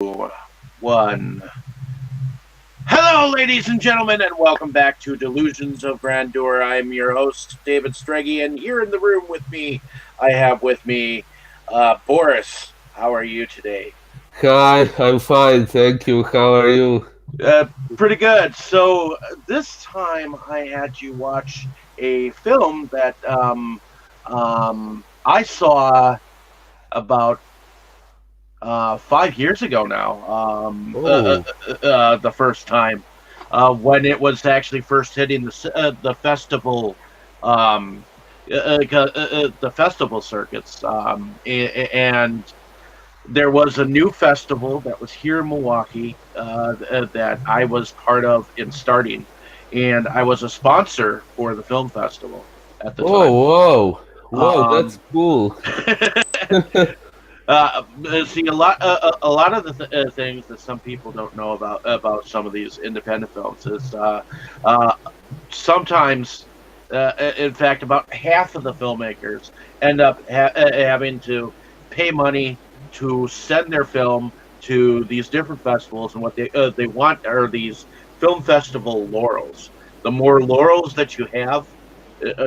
One. Hello, ladies and gentlemen, and welcome back to Delusions of Grandeur. I'm your host, David Streggy, and here in the room with me, I have with me Boris. How are you today? Hi, I'm fine, thank you. How are you? Pretty good. So, this time I had you watch a film that I saw about 5 years ago now, Oh, the first time when it was actually first hitting the festival, the festival circuits, and there was a new festival that was here in Milwaukee that I was part of in starting, and I was a sponsor for the film festival at the time. oh, wow, that's Um, cool. See a lot of the things that some people don't know about some of these independent films is uh, sometimes, in fact, about half of the filmmakers end up having to pay money to send their film to these different festivals, and what they want are these film festival laurels. The more laurels that you have,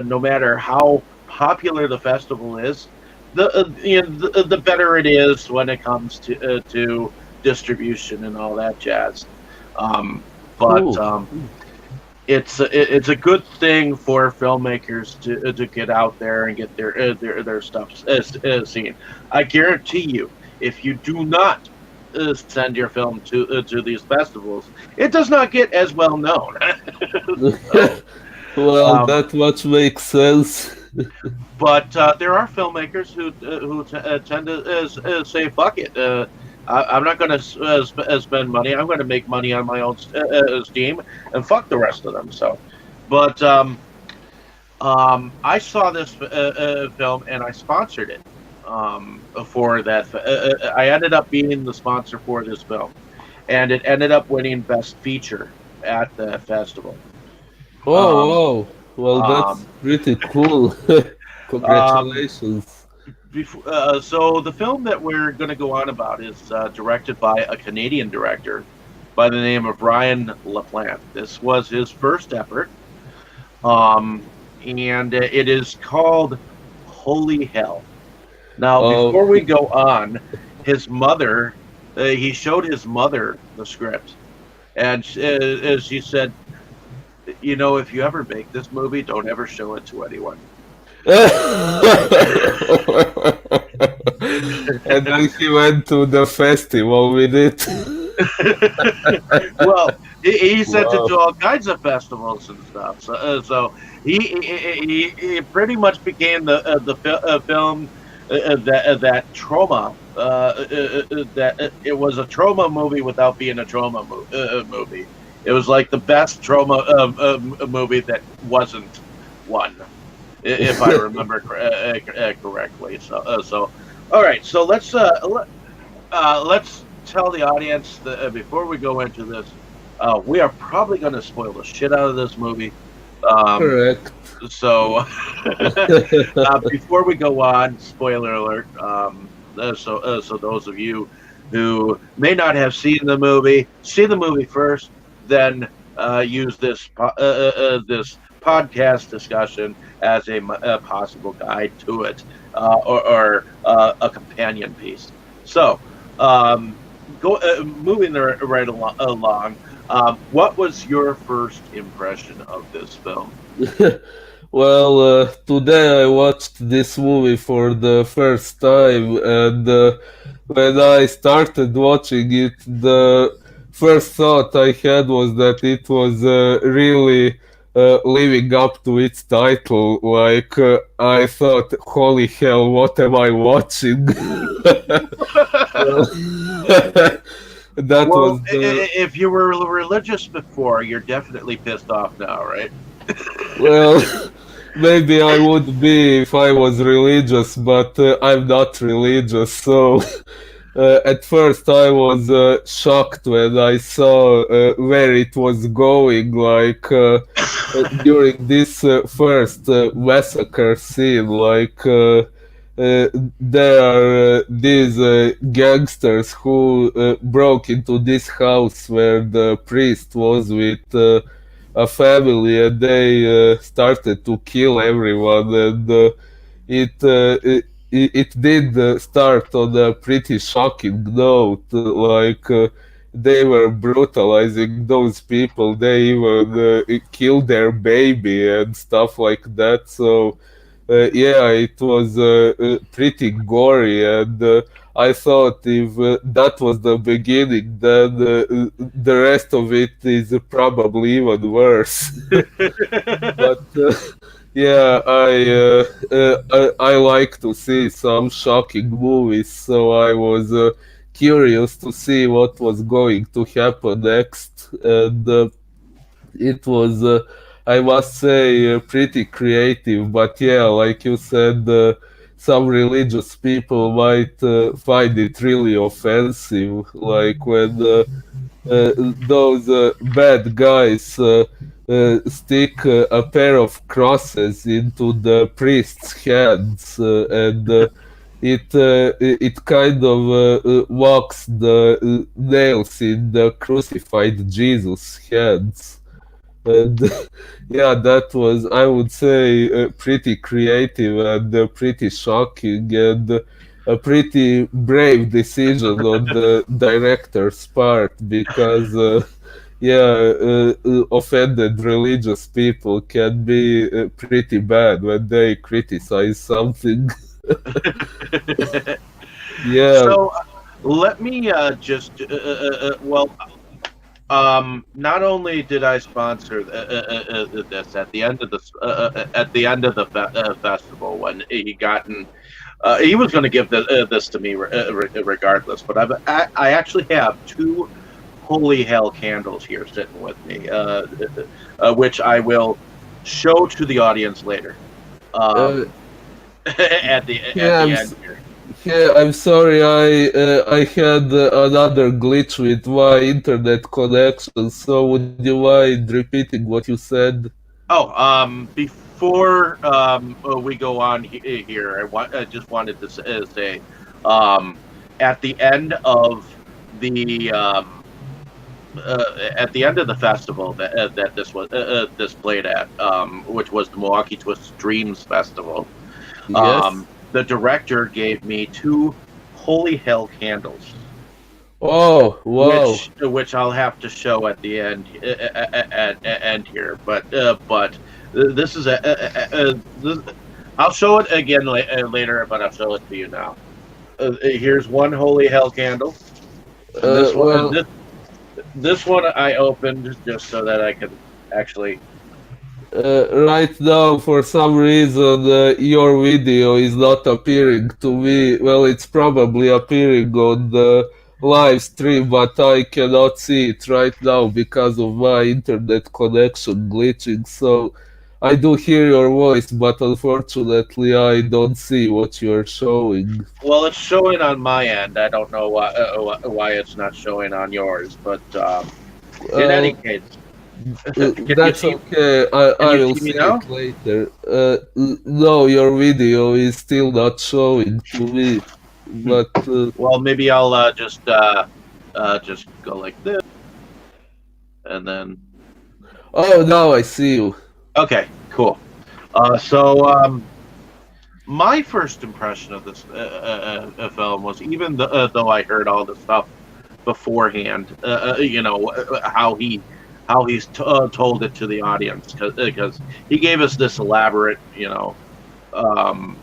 no matter how popular the festival is, the better it is when it comes to distribution and all that jazz. Um, but Cool. it's a good thing for filmmakers to get out there and get their stuff seen. I guarantee you, if you do not send your film to these festivals, it does not get as well known. So, Well, um, that much makes sense. but there are filmmakers who tend to say, "Fuck it, I'm not going to spend money. I'm going to make money on my own steam, and fuck the rest of them." So, but I saw this film and I sponsored it for that. I ended up being the sponsor for this film, and it ended up winning Best Feature at the festival. Oh, Um, wow. Well, that's um, pretty cool. um, Congratulations. so the film that we're going to go on about is directed by a Canadian director by the name of Ryan LaPlante. This was his first effort, and it is called Holy Hell. Now, Oh, before we go on, his mother, he showed his mother the script, and she said, if you ever make this movie, don't ever show it to anyone. and then he went to the festival with it. Well, he sent it Wow. to all kinds of festivals and stuff. So he pretty much became the film that trauma. That it was a trauma movie without being a trauma movie. It was like the best trauma movie that wasn't one, if I remember correctly. So all right. So let's tell the audience that before we go into this, we are probably going to spoil the shit out of this movie. Um, Correct. so before we go on, spoiler alert. So those of you who may not have seen the movie, see the movie first, then use this podcast discussion as a possible guide to it, or a companion piece. So, um, moving right along. What was your first impression of this film? Well, today I watched this movie for the first time, and when I started watching it, the first thought I had was that it was really living up to its title. Like, I thought, holy hell, what am I watching? Well, that Well, was the if you were religious before, you're definitely pissed off now, right? well. Maybe I would be if I was religious, but I'm not religious. So at first I was shocked when I saw where it was going. Like during this first massacre scene, like there are these gangsters who broke into this house where the priest was with a family, and they started to kill everyone, and it uh, it, it did start on a pretty shocking note. They were brutalizing those people. They even killed their baby and stuff like that. So yeah, it was pretty gory, and I thought if that was the beginning, then the rest of it is probably even worse. But yeah, I like to see some shocking movies, so I was curious to see what was going to happen next, and it was, I must say, pretty creative. But yeah, like you said, some religious people might find it really offensive, like when those bad guys stick a pair of crosses into the priest's hands, and it kind of walks the nails in the crucified Jesus' hands. And yeah, that was, I would say, pretty creative and pretty shocking, and a pretty brave decision on the director's part, because yeah, offended religious people can be pretty bad when they criticize something. Yeah. So let me just well, not only did I sponsor this at the end of the festival when he was going to give this to me regardless, but I actually have two holy hell candles here sitting with me, which I will show to the audience later. Uh, At the yeah, end here. yeah, I'm sorry. I had another glitch with my internet connection. So would you mind repeating what you said? Oh, before we go on here, I just wanted to say, um, at the end of the festival that this played at, which was the Milwaukee Twist Dreams Festival, Yes. the director gave me two holy hell candles, Oh, wow. which I'll have to show at the end here. But this is this, I'll show it again later, but I'll show it to you now. Here's one holy hell candle, and Well, this one I opened just so that I could actually. right now, for some reason, your video is not appearing to me. Well, it's probably appearing on the live stream, but I cannot see it right now because of my internet connection glitching. So I do hear your voice, but unfortunately, I don't see what you're showing. Well, it's showing on my end. I don't know why it's not showing on yours, but in any Well, case, can you that's see? okay. Can I you will see me see now? it later. No, your video is still not showing to me. But Well, maybe I'll just go like this, and then oh, now I see you. okay, cool. So my first impression of this film was, even though I heard all the stuff beforehand, how he's told it to the audience, because he gave us this elaborate, um,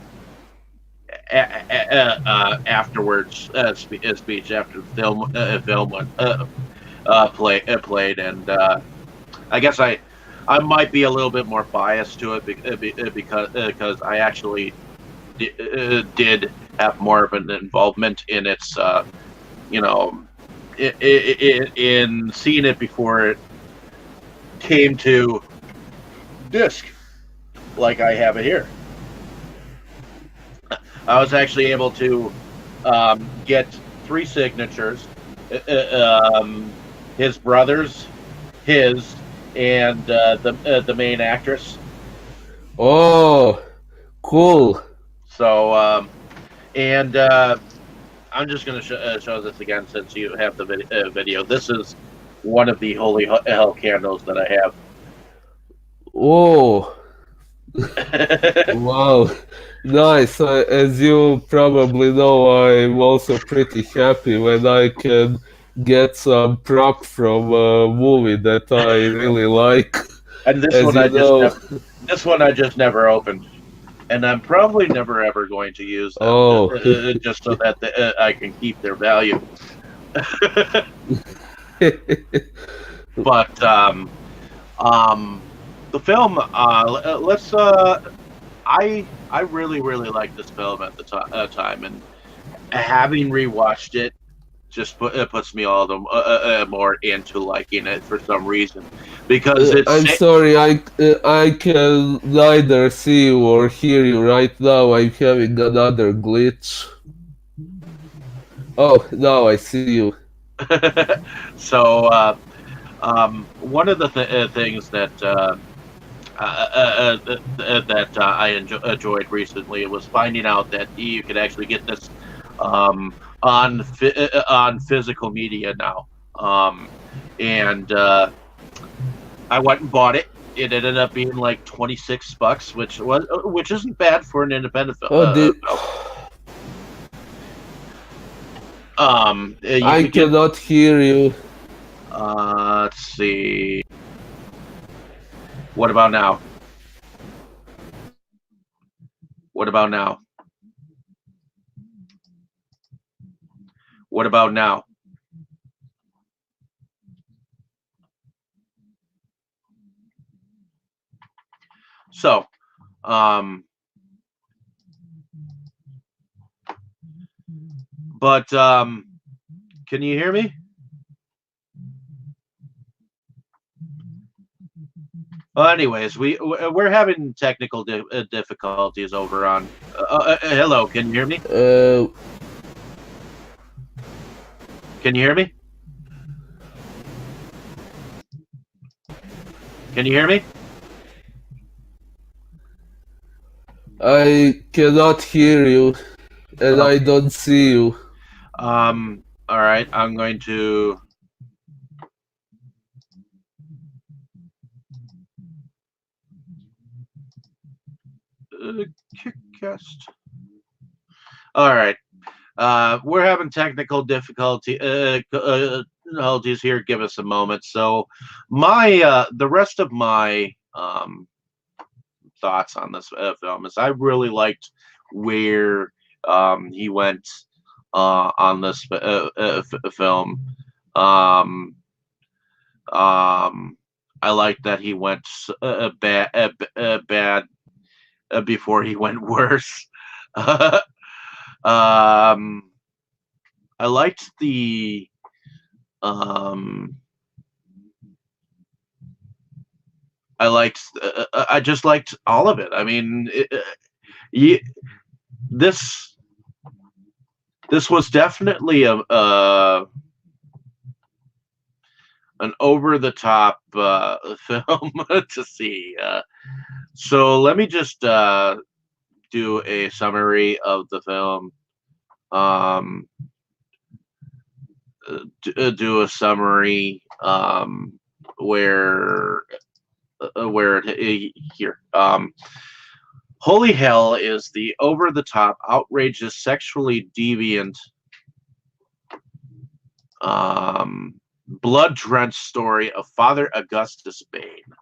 afterwards speech after the film went played, and I guess I might be a little bit more biased to it because I actually did have more of an involvement in its you know in seeing it before it came to disc, like I have it here. I was actually able to get three signatures, his brother's, his, and the main actress. Oh, cool. So And I'm just going to show this again since you have the video. This is one of the holy hell candles that I Whoa, have. wow, nice. As you probably know, I'm also pretty happy when I can get some prop from a movie that I really like. And As you know, this one I just never opened, and I'm probably never ever going to use them, oh, just so that I can keep their value. But the film, let's I really liked this film at the time, and having rewatched it just puts me all the more into liking it for some reason, because I'm sorry, I can neither see you or hear you right now. I'm having another glitch. Oh, now I see you. so one of the things that enjoyed recently was finding out that you could actually get this on physical media now, and I went and bought it. It ended up being like $26, which isn't bad for an independent Oh, film. You I could get. cannot hear you. Let's see. What about now? What about now? What about now? So, but can you hear me? Well, anyways, we're having technical difficulties over on. Hello, can you hear me? Can you hear me? Can you hear me? I cannot hear you, and I don't see you. All right, I'm going to. Kickcast. All right. We're having technical difficulties here. Give us a moment. So, the rest of my thoughts on this film is I really liked where he went on this film. Um, I like that he went bad before he went worse. Um, I liked the I just liked all of it. I mean, this this was definitely an over the top film to see. So let me just do a summary of the film. Do a summary where here. Holy Hell is the over the top, outrageous, sexually deviant, blood drenched story of Father Augustus Bane,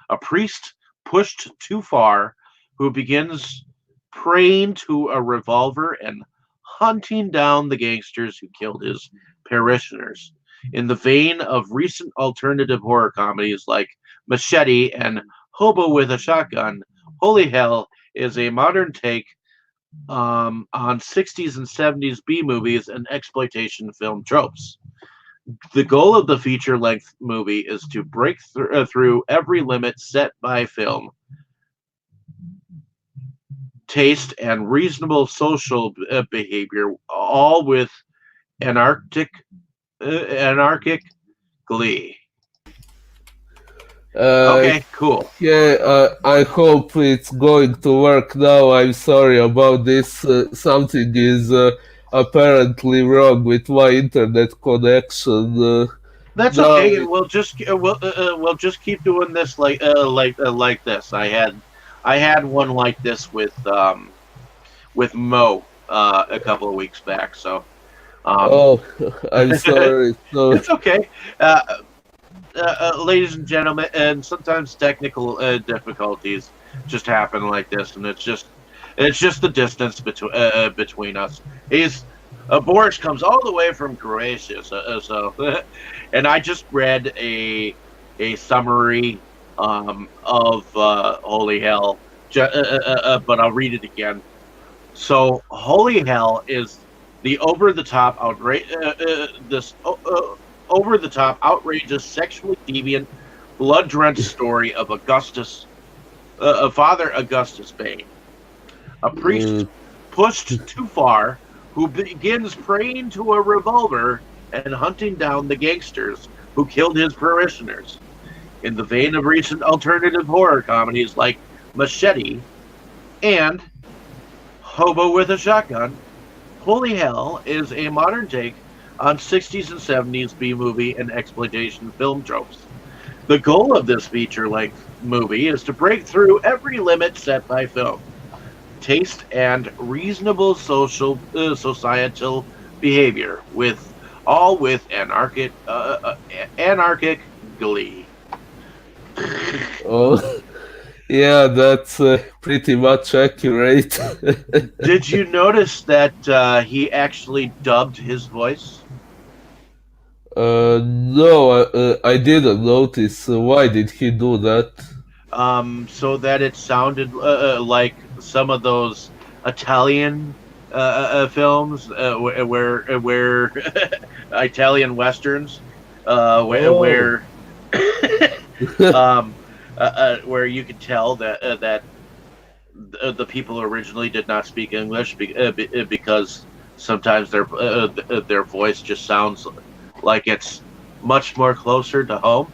a priest pushed too far who begins praying to a revolver and hunting down the gangsters who killed his parishioners. In the vein of recent alternative horror comedies like Machete and Hobo with a Shotgun, Holy Hell is a modern take on 60s and 70s B movies and exploitation film tropes. The goal of the feature length movie is to break through every limit set by film taste and reasonable social behavior, all with anarchic glee. Uh, Okay, cool. yeah, I hope it's going to work now. I'm sorry about this. Something is apparently wrong with my internet connection. That's Now okay. it, We'll just keep doing this like this. I had one like this with Mo a couple of weeks back. So um, oh, I'm sorry. So, it's okay. Uh, Ladies and gentlemen, and sometimes technical difficulties just happen like this, and it's just the distance between us. He's Boris comes all the way from Croatia, so and I just read a summary of Holy Hell, but I'll read it again. So, Holy Hell is the over the top, outrageous, sexually deviant, blood drenched story of Father Augustus Bain, a uh, priest pushed too far who begins praying to a revolver and hunting down the gangsters who killed his parishioners. In the vein of recent alternative horror comedies like Machete and Hobo with a Shotgun, Holy Hell is a modern take on 60s and 70s B movie and exploitation film tropes. The goal of this feature length movie is to break through every limit set by film, taste, and reasonable societal behavior, with anarchic glee. oh, yeah, that's pretty much accurate. Did you notice that he actually dubbed his voice? No, I didn't notice. Why did he do that? So that it sounded like some of those Italian films where Italian westerns, Oh, um, where you could tell that the people originally did not speak English because sometimes their voice just sounds like it's much more closer to home.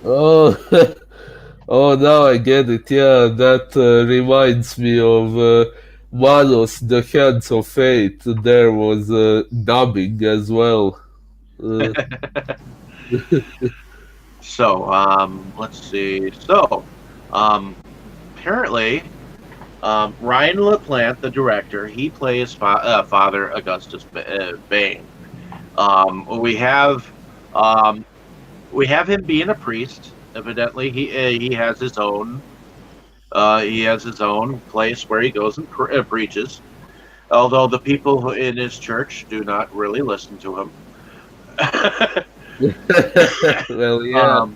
oh, oh, now I get it. Yeah, that reminds me of Manos, the Hands of Fate. There was dubbing as well. Uh, So, let's see. Um, apparently, Ryan LaPlante, the director, he plays Father Augustus Bain. We have um, we have him being a priest. Evidently, he has his own place where he goes and preaches. Although the people in his church do not really listen to him. well, yeah.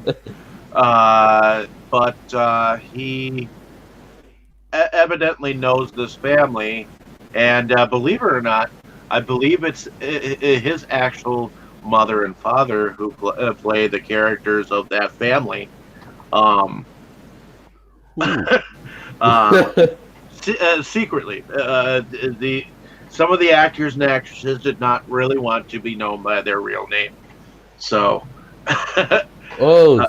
um, but he evidently knows this family, and believe it or not, I believe it's his actual mother and father who play the characters of that family. Um, Ooh. uh, Secretly, the some of the actors and actresses did not really want to be known by their real name, so. Oh,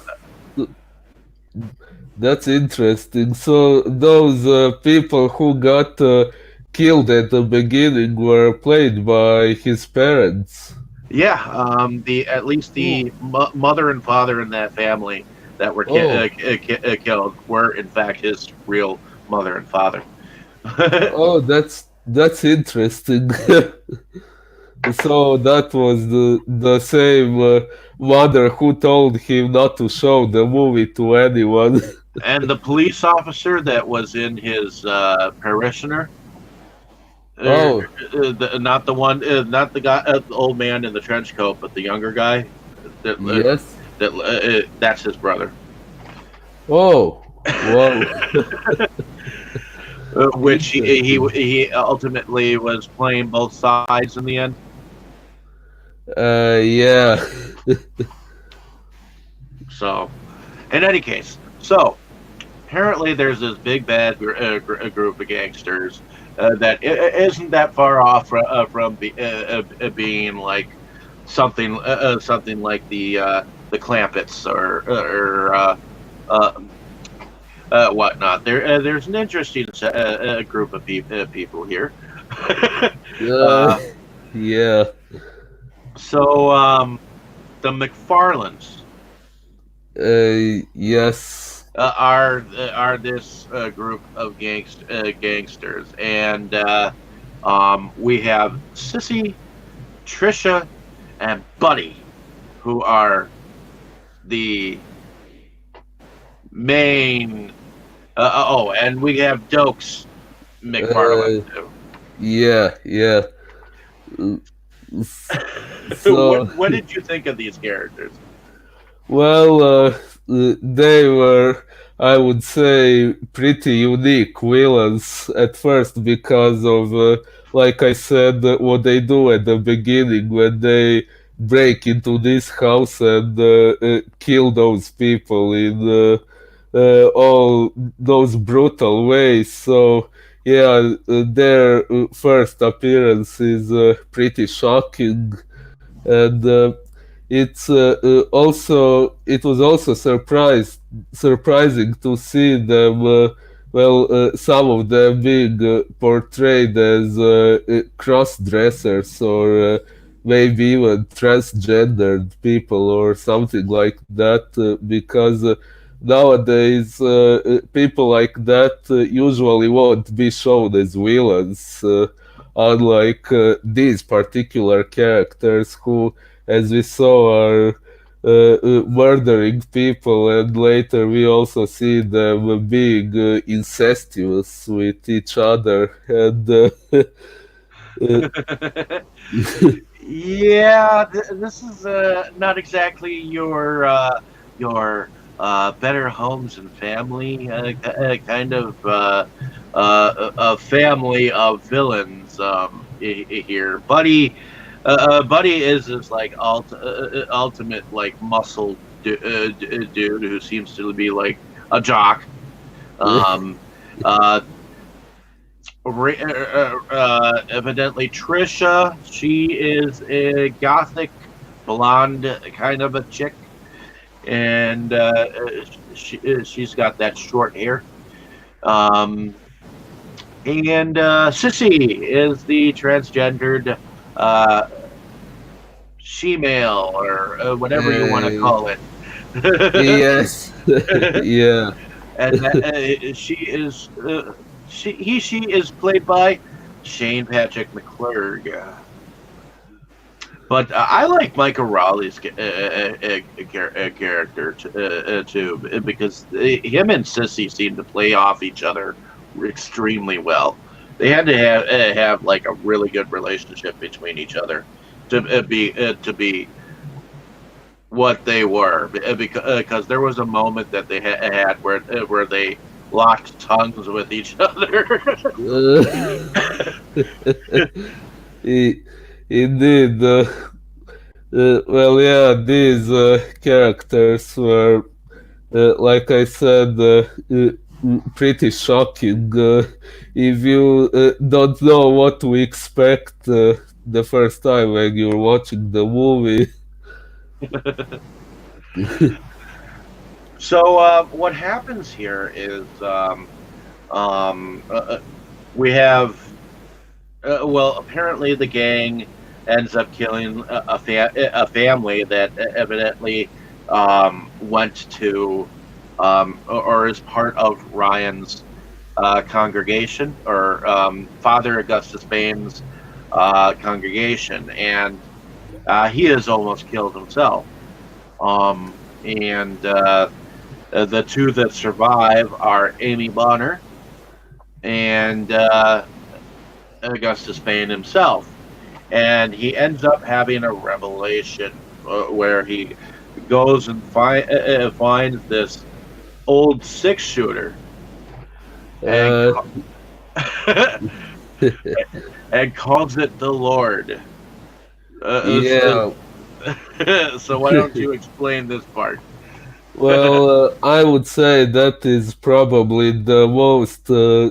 that's interesting. So those people who got killed at the beginning were played by his parents. Yeah, the at least Oh, the mother and father in that family that were oh, killed were in fact his real mother and father. oh, that's interesting. So that was the same mother who told him not to show the movie to anyone. And the police officer that was in his parishioner, Oh, not the one, not the guy, the old man in the trench coat, but the younger guy. That yes. that's his brother. Oh, wow. Which Interesting. he ultimately was playing both sides in the end. Yeah. So, in any case, so apparently there's this big bad group of gangsters isn't that far off from being like something like the the Clampets or uh, whatnot. There's an interesting group of people here. Uh, uh, yeah. so the McFarlands Yes. are this group of gangsters, and we have Sissy, Trisha, and Buddy, who are the main. Oh, and we have Dokes McFarland Uh, too. yeah. Yeah. Uh, s- what So. what did you think of these characters? Well, they were, I would say, pretty unique villains at first because of, like I said, what they do at the beginning when they break into this house and kill those people in all those brutal ways. So, yeah, their first appearance is pretty shocking, and it was also surprising to see them, some of them being portrayed as cross dressers, or maybe even transgendered people or something like that, because nowadays people like that usually won't be shown as villains, unlike these particular characters who, as we saw, are murdering people, and later we also see them being incestuous with each other. And uh, Yeah, this is not exactly your better homes and family kind of a family of villains here. Buddy is like ultimate like muscle dude who seems to be like a jock. Um, uh, Evidently Trisha. She is a gothic blonde kind of a chick, and she's got that short hair. Um, and Sissy is the transgendered uh, she-male or whatever you want to uh, call it. yes. Yeah. And she is she is played by Shane Patrick McClurg. But I like Michael Raleigh's character too, because him and Sissy seem to play off each other extremely well. They had to have like a really good relationship between each other to be what they were, because there was a moment that they had where they locked tongues with each other. I- Indeed. Well, yeah, these characters were, like I said, pretty shocking. If you don't know what to expect the first time when you're watching the movie. So what happens here is um, uh, uh, we have well, apparently the gang ends up killing a family that evidently went to or is part of Ryan's congregation, or Father Augustus Bain's congregation, and he has almost killed himself. And the two that survive are Amy Bonner and Augustus Bain himself. And he ends up having a revelation where he goes and finds this old six shooter and Uh, and calls it the Lord. yeah. So why don't you explain this part? Well, I would say that is probably the most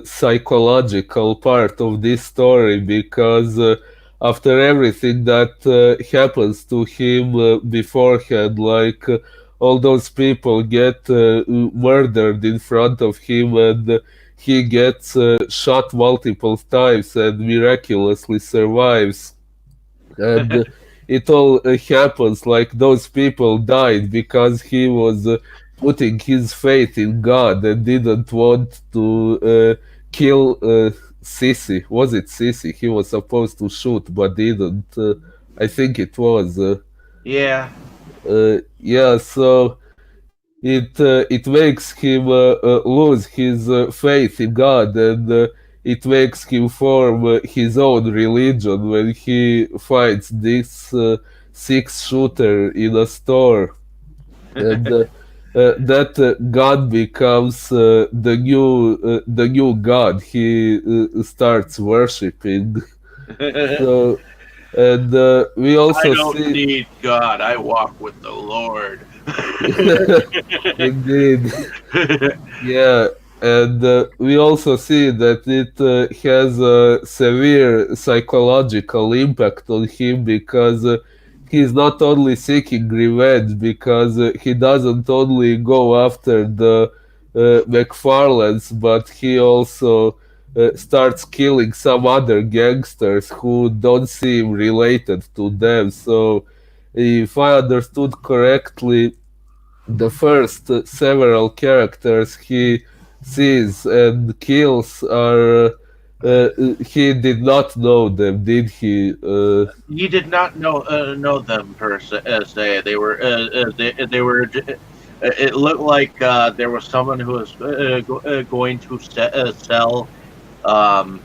psychological part of this story, because after everything that happens to him beforehand, like all those people get murdered in front of him, and he gets shot multiple times and miraculously survives. And it all happens like those people died because he was putting his faith in God and didn't want to kill Sissy. Was it Sissy? He was supposed to shoot but didn't. I think it was. Yeah. Yeah, so it makes him lose his faith in God, and it makes him form his own religion when he finds this six shooter in a store, and that God becomes the new God he starts worshiping. So, and we I also don't see. need God. I walk with the Lord. Indeed. Yeah, and we also see that it has a severe psychological impact on him because he's not only seeking revenge, because he doesn't only go after the McFarlanes, but he also starts killing some other gangsters who don't seem related to them. So, if I understood correctly, the first several characters he sees and kills are he did not know them, did he? You did not know them se. They were they were. It looked like there was someone who was going to sell um,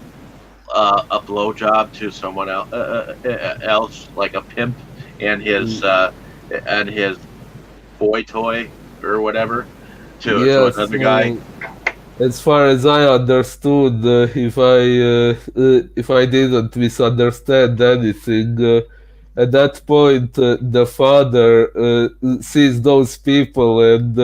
a blowjob to someone else, like a pimp, and his boy toy or whatever to Yeah, another guy. so as far as I understood, if I didn't misunderstand anything, at that point the father sees those people, and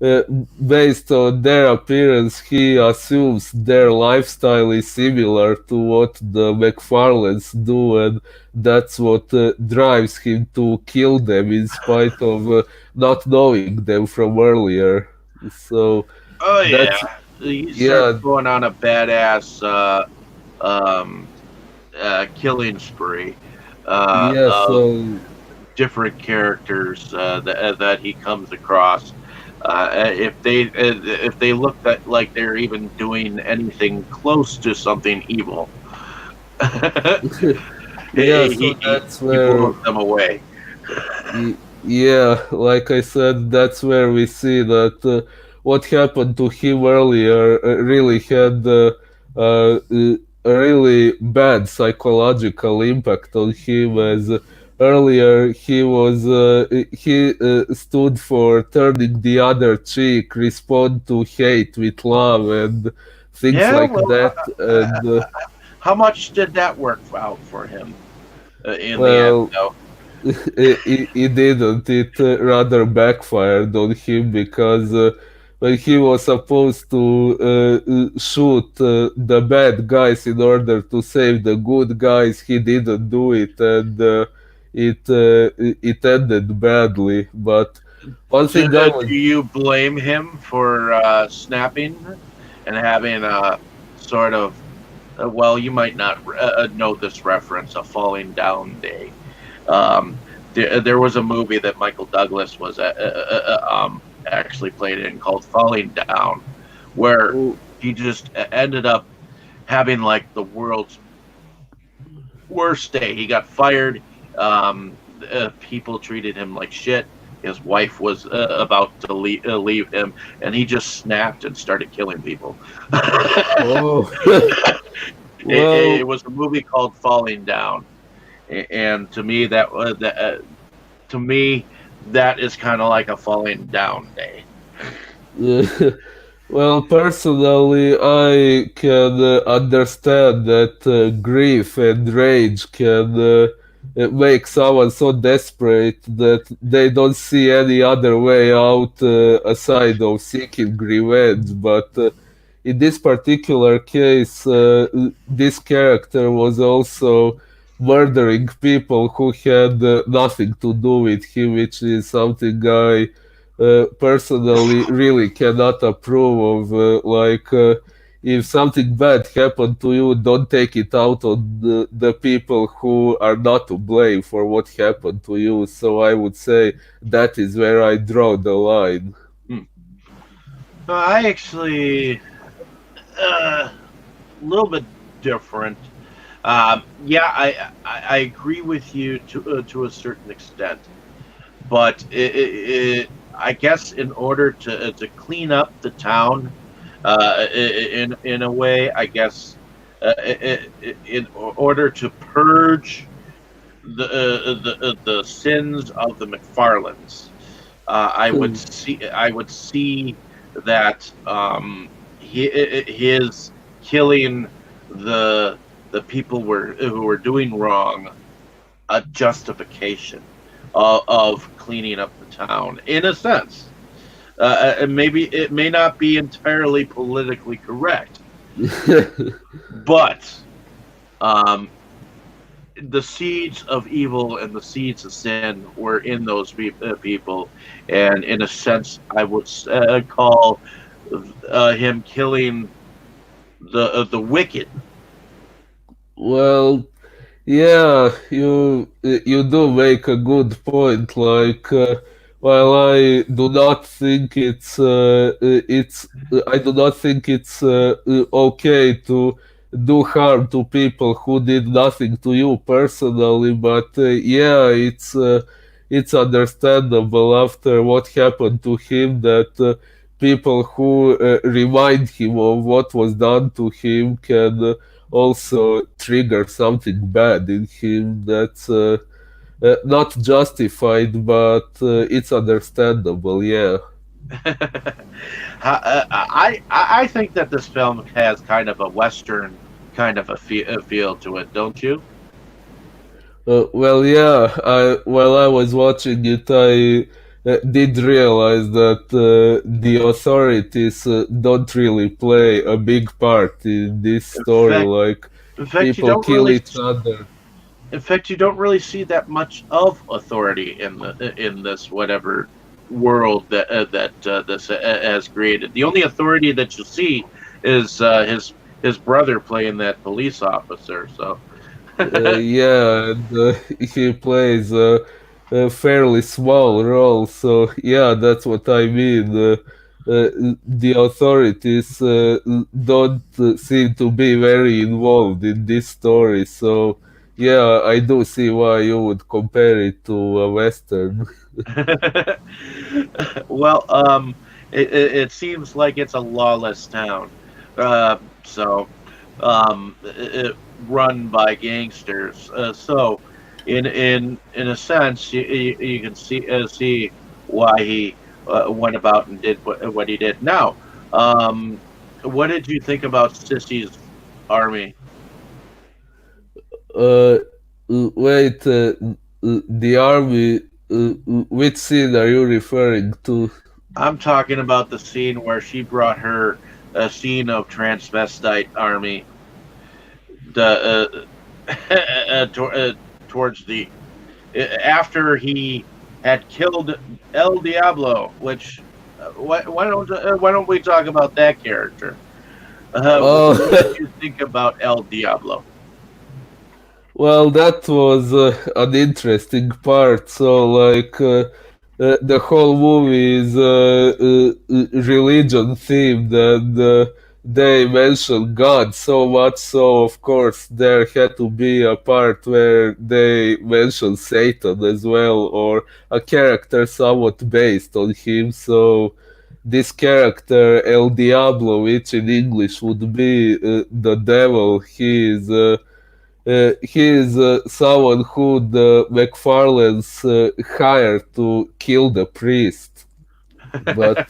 uh, based on their appearance, he assumes their lifestyle is similar to what the McFarlanes do, and that's what drives him to kill them in spite of not knowing them from earlier. So Oh that's yeah, he starts yeah, going on a badass um, killing spree yeah. of So different characters that he comes across. If they look like they're even doing anything close to something evil, yeah, so that's he where blows them away. yeah, like I said, that's where we see that what happened to him earlier really had a really bad psychological impact on him. As earlier he stood for turning the other cheek, respond to hate with love and things Yeah, like well, that. And how much did that work out for him in the end, well, though? it didn't. It rather backfired on him because when he was supposed to shoot the bad guys in order to save the good guys, he didn't do it, and it ended badly. But one thing I Do was you blame him for snapping and having a sort of well, you might not know this reference, a falling down day. There was a movie that Michael Douglas was actually played in called Falling Down, where he just ended up having like the world's worst day. He got fired. People treated him like shit. His wife was about to leave him, and he just snapped and started killing people. oh It well. was a movie called Falling Down, and to me to me that is kind of like a falling down day. Well, personally, I can understand that grief and rage can make someone so desperate that they don't see any other way out aside of seeking revenge. But in this particular case, this character was also murdering people who had nothing to do with him, which is something I personally really cannot approve of. If something bad happened to you, don't take it out on the people who are not to blame for what happened to you. So I would say that is where I draw the line. Hmm. I actually a little bit different. Yeah, I agree with you to a certain extent, but I guess in order to clean up the town, in a way, I guess in order to purge the sins of the McFarlands, I would see that his killing the people who were doing wrong a justification of cleaning up the town in a sense. And maybe it may not be entirely politically correct, but um, the seeds of evil and the seeds of sin were in those people, and in a sense, I would call him killing the wicked. Well, yeah, you do make a good point. While I do not think I do not think it's okay to do harm to people who did nothing to you personally. But yeah, it's understandable after what happened to him that people who remind him of what was done to him can. Also trigger something bad in him that's not justified, but it's understandable. Yeah. I think that this film has kind of a western kind of a feel to it, don't you? Well, yeah. While I was watching it, I did realize that the authorities don't really play a big part in this In story. fact, Like in fact, you people don't kill really each other. you don't really see that much of authority in this whatever world that this has created. The only authority that you see is his brother playing that police officer. So Yeah, and he plays a fairly small role. So yeah, that's what I mean. The authorities don't seem to be very involved in this story. So yeah, I do see why you would compare it to a western. well, it seems like it's a lawless town. So, run by gangsters. So, in a sense, you can see why he went about and did what he did. Now, what did you think about Sissy's army? Uh, Wait, the army. Which scene are you referring to? I'm talking about the scene where she brought her a scene of transvestite army the towards the after he had killed El Diablo, which why don't we talk about that character? What did Oh, you think about El Diablo? well, that was an interesting part. So, the whole movie is religion themed, and they mention God so much. So, of course, there had to be a part where they mention Satan as well, or a character somewhat based on him. So, this character El Diablo, which in English would be the devil, he is someone who the McFarlanes hired to kill the priest. But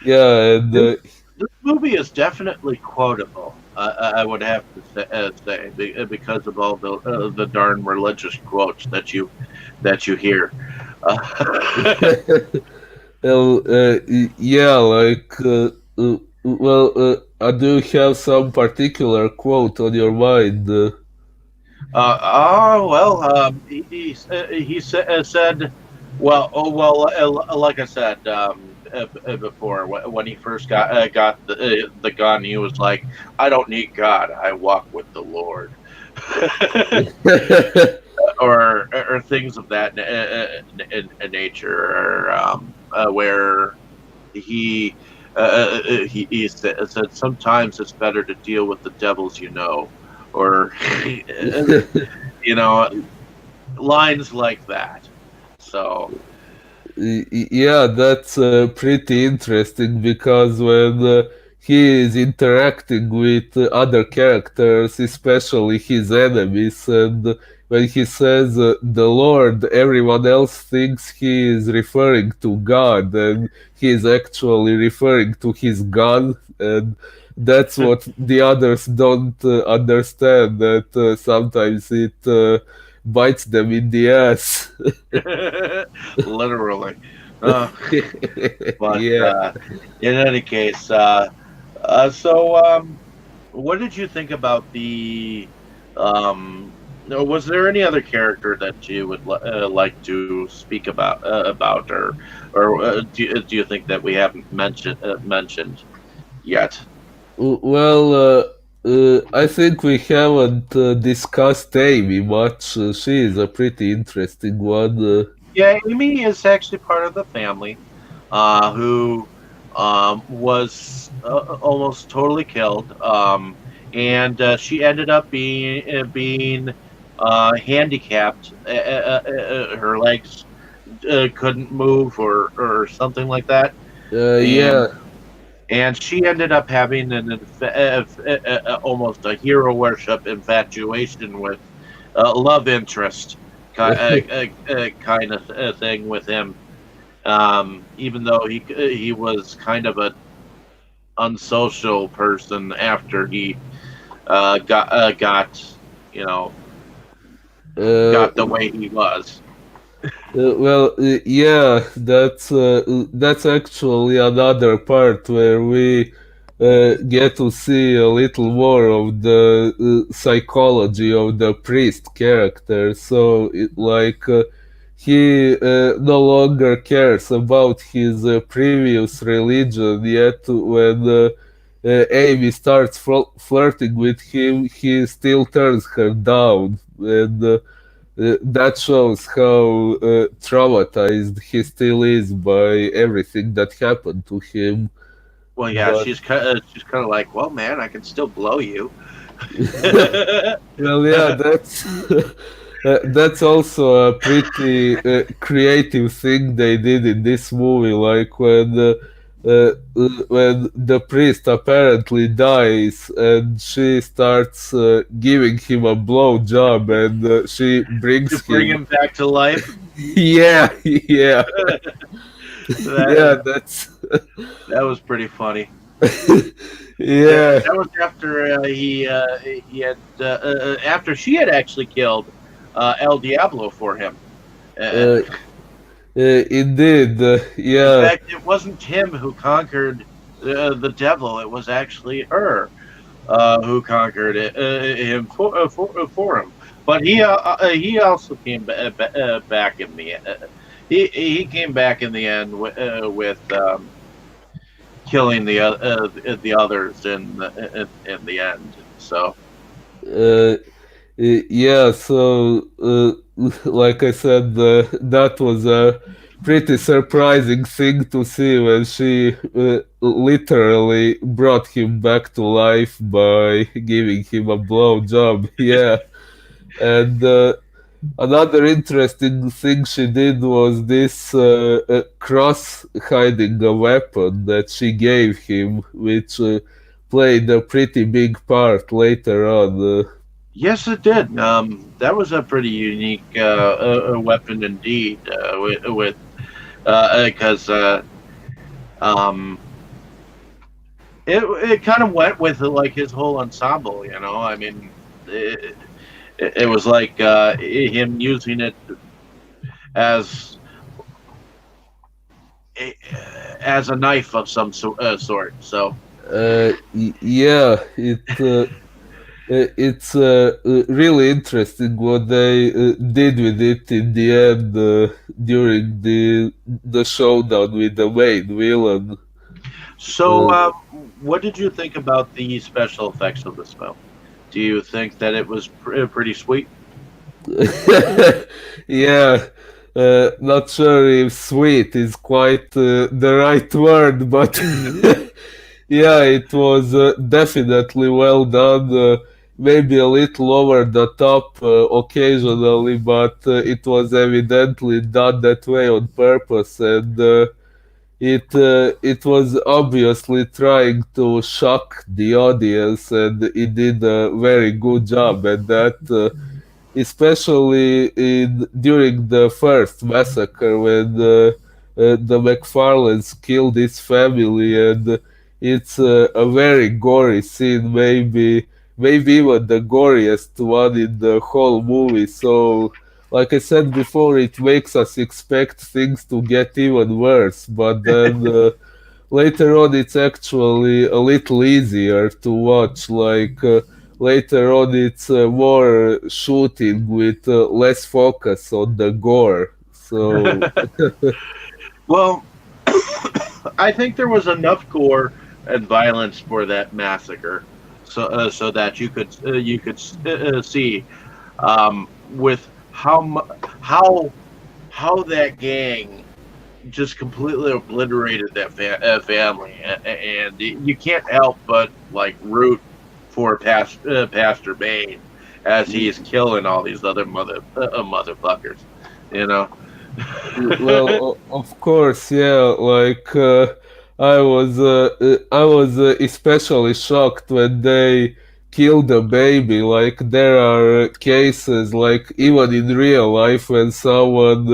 yeah, and this this movie is definitely quotable. I would have to say because of all the darn religious quotes that you hear. well, yeah, well, do you have some particular quote on your mind? Said, well, like I said before, when he first got the gun, he was like, "I don't need God, I walk with the Lord," or things of that in nature, or where he said sometimes it's better to deal with the devils you know, or you know, lines like that. So Yeah, that's pretty interesting because when he is interacting with other characters, especially his enemies, and when he says the Lord, everyone else thinks he is referring to God, and he is actually referring to his gun, and that's what the others don't understand. That sometimes it bites them in the ass. literally. Uh, but Yeah. in any case, what did you think about the? Was there any other character that you would like to speak about, or do you think that we haven't mentioned yet? Well, I think we haven't discussed Amy much. She is a pretty interesting one. Yeah, Amy is actually part of the family, who was almost totally killed, and she ended up being handicapped. Her legs couldn't move, or something like that, and Yeah, she ended up having almost a hero worship infatuation with love interest kind of thing with him, even though he was kind of a unsocial person after he got you know uh, got the way he was. yeah, that's actually another part where we get to see a little more of the psychology of the priest character. So, he no longer cares about his previous religion, yet when Amy starts flirting with him, he still turns her down, and that shows how traumatized he still is by everything that happened to him. Well, yeah, But she's kind of like, well, man, I can still blow you. well, yeah, that's also a pretty creative thing they did in this movie. Like when the priest apparently dies and she starts giving him a blow job, and she To brings bring him. him back to life. Yeah, yeah, yeah. that That's that was pretty funny. yeah. That was after he had after she had actually killed El Diablo for him. Uh, Uh, Indeed, in yeah. fact, it wasn't him who conquered the devil; it was actually her who conquered him for him. But he also came back in the he came back in the end with killing the others in the end. So Uh, yeah, so like I said, that was a pretty surprising thing to see when she literally brought him back to life by giving him a blow job. Yeah, and another interesting thing she did was this cross hiding a weapon that she gave him, which played a pretty big part later on. yes, it did. That was a pretty unique weapon indeed. With because um, it kind of went with like his whole ensemble. I mean, it was like him using it as a, as a knife of some sort. So Yeah, it. It's really interesting what they did with it in the end during the showdown with the main villain. So, Uh, what did you think about the special effects of this film? Do you think that it was pretty sweet? yeah, not sure if sweet is quite the right word, but yeah, it was definitely well done. Maybe a little over the top occasionally, but it was evidently done that way on purpose, and it was obviously trying to shock the audience, and it did a very good job at that. Especially during the first massacre when the McFarlanes killed his family, and it's a very gory scene, maybe even the goriest one in the whole movie. So, like I said before, it makes us expect things to get even worse, but then. Later on it's actually a little easier to watch, like later on it's more shooting with less focus on the gore, so Well, I think there was enough gore and violence for that massacre, so that you could see with how that gang just completely obliterated that family, and you can't help but like root for Pastor Bain as he's killing all these other motherfuckers, you know. well, of course, yeah, like I was especially shocked when they killed a baby. Like there are cases, like even in real life, when someone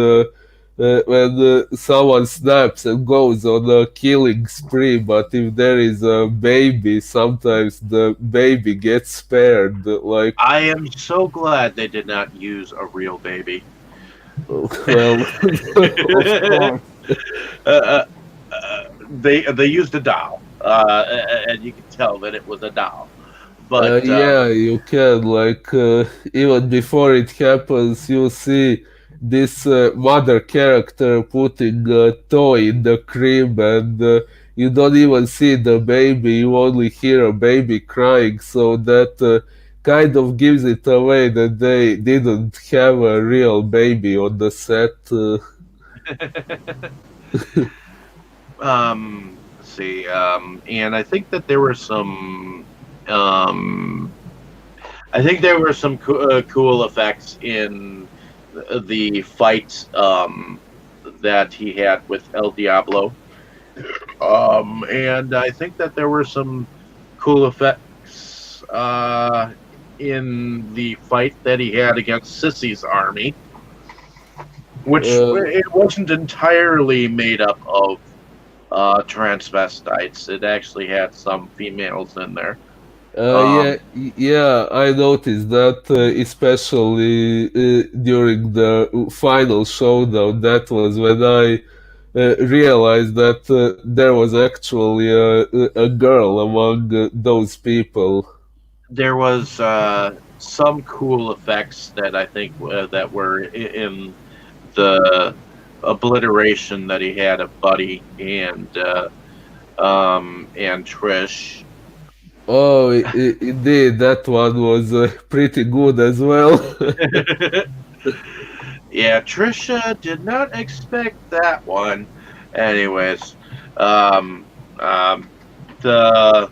snaps and goes on a killing spree, but if there is a baby, sometimes the baby gets spared. Like, I am so glad they did not use a real baby. well, of course. uh, they used a doll, and you could tell that it was a doll. But Yeah, you can. Like, even before it happens, you see this mother character putting a toy in the crib, and you don't even see the baby, you only hear a baby crying, so that kind of gives it away that they didn't have a real baby on the set. let's see, and I think that there were some. Um, I think there were some cool effects in the fight that he had with El Diablo. And I think that there were some cool effects in the fight that he had against Sissy's army, which Uh, it wasn't entirely made up of transvestites. It actually had some females in there. Yeah, Um, yeah, I noticed that, especially during the final showdown. That was when I realized that there was actually a girl among those people. there was some cool effects that I think that were in the obliteration that he had of Buddy and Trish. Oh, indeed, that one was pretty good as well. Yeah, Trisha did not expect that one. Anyways, um, um, the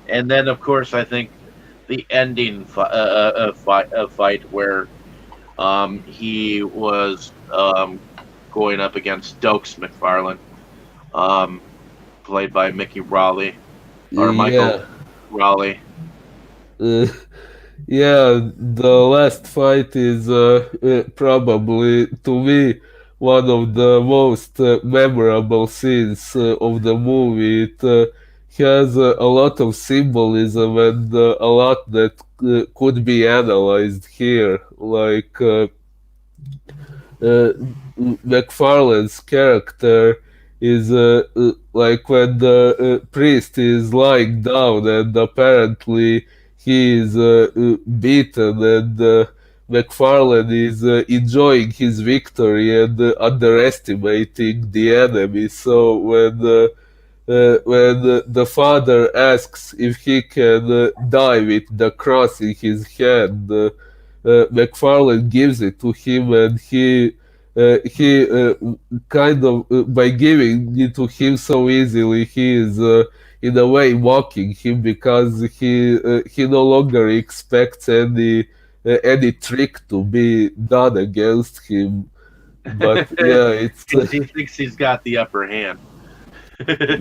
and then of course I think the ending fight where he was going up against Dokes McFarlane, um, played by Mickey Raleigh or Michael Yeah. Raleigh. Uh, Yeah, the last fight is probably, to me, one of the most memorable scenes of the movie. It has a lot of symbolism and a lot that could be analyzed here. Like, uh, McFarlane's character is like when the priest is lying down, and apparently he is beaten, and McFarlane is enjoying his victory and underestimating the enemy. So when the father asks if he can die with the cross in his hand, McFarlane gives it to him, and he kind of by giving it to him so easily, he is in a way mocking him because he no longer expects any trick to be done against him. But yeah, it's He thinks he's got the upper hand.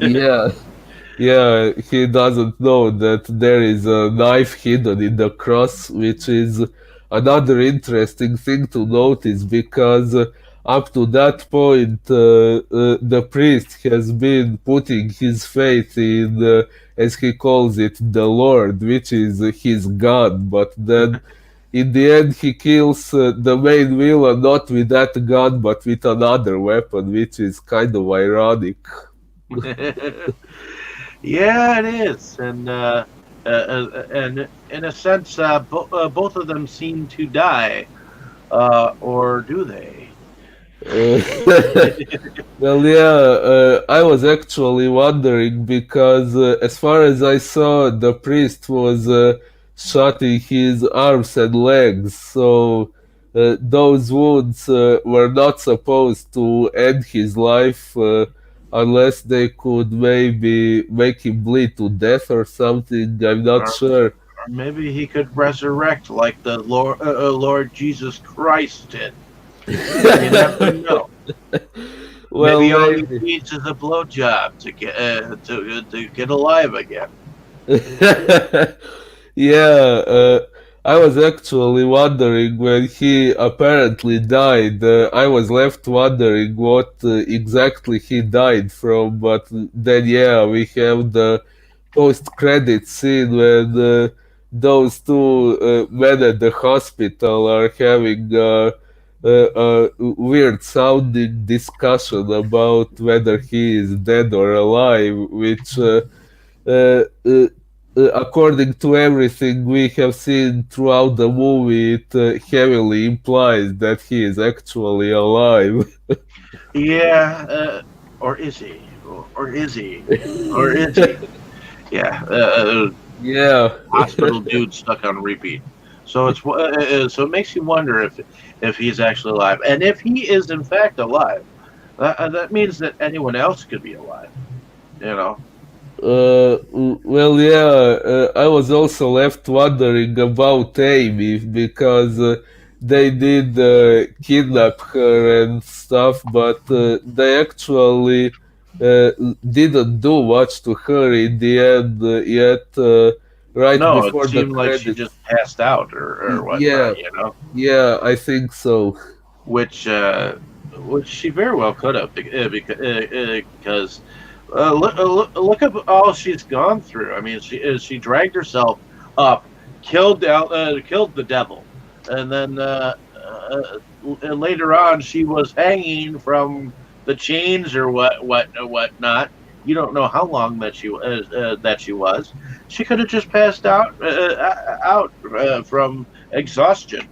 yeah. Yeah, he doesn't know that there is a knife hidden in the cross, which is another interesting thing to notice because up to that point, the priest has been putting his faith in, as he calls it, the Lord, which is his God. But then in the end, he kills the main villain not with that gun, but with another weapon, which is kind of ironic. Yeah, it is, and in a sense, both of them seem to die, or do they? Uh, well, yeah, I was actually wondering because, as far as I saw, the priest was shot in his arms and legs, so those wounds were not supposed to end his life unless they could maybe make him bleed to death or something. I'm not Or, sure. or maybe he could resurrect like the Lord Jesus Christ did. You never know. Well, Maybe all he maybe. needs is a blowjob to get alive again. Yeah, I was actually wondering when he apparently died. I was left wondering what exactly he died from, but then, yeah, we have the post-credit scene when those two men at the hospital are having a weird sounding discussion about whether he is dead or alive, which uh, uh, according to everything we have seen throughout the movie, it heavily implies that he is actually alive. Yeah, or is he? Or is he? Or is he? Yeah, Yeah. hospital dude stuck on repeat. So it makes you wonder if he's actually alive, and if he is in fact alive, that means that anyone else could be alive. You know. Well, yeah, I was also left wondering about Amy because they did kidnap her and stuff, but they actually uh, didn't do much to her in the end yet, right No, it before the seemed like she credits. just passed out or Yeah, whatnot. You know, yeah, I think so. which uh, which she very well could have because look at all she's gone through. I mean, she dragged herself up, killed the devil, and then later on she was hanging from the chains or whatnot. You don't know how long that she was. She could have just passed out from exhaustion.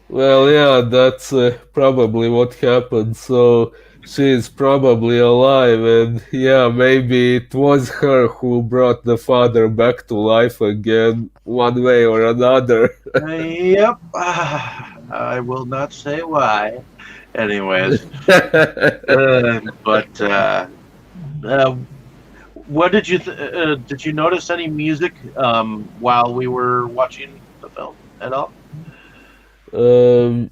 Well, yeah, that's probably what happened. So she's probably alive, and yeah, maybe it was her who brought the father back to life again, one way or another. Yep. I will not say why. Anyways, but uh, what did you notice any music while we were watching the film at all? The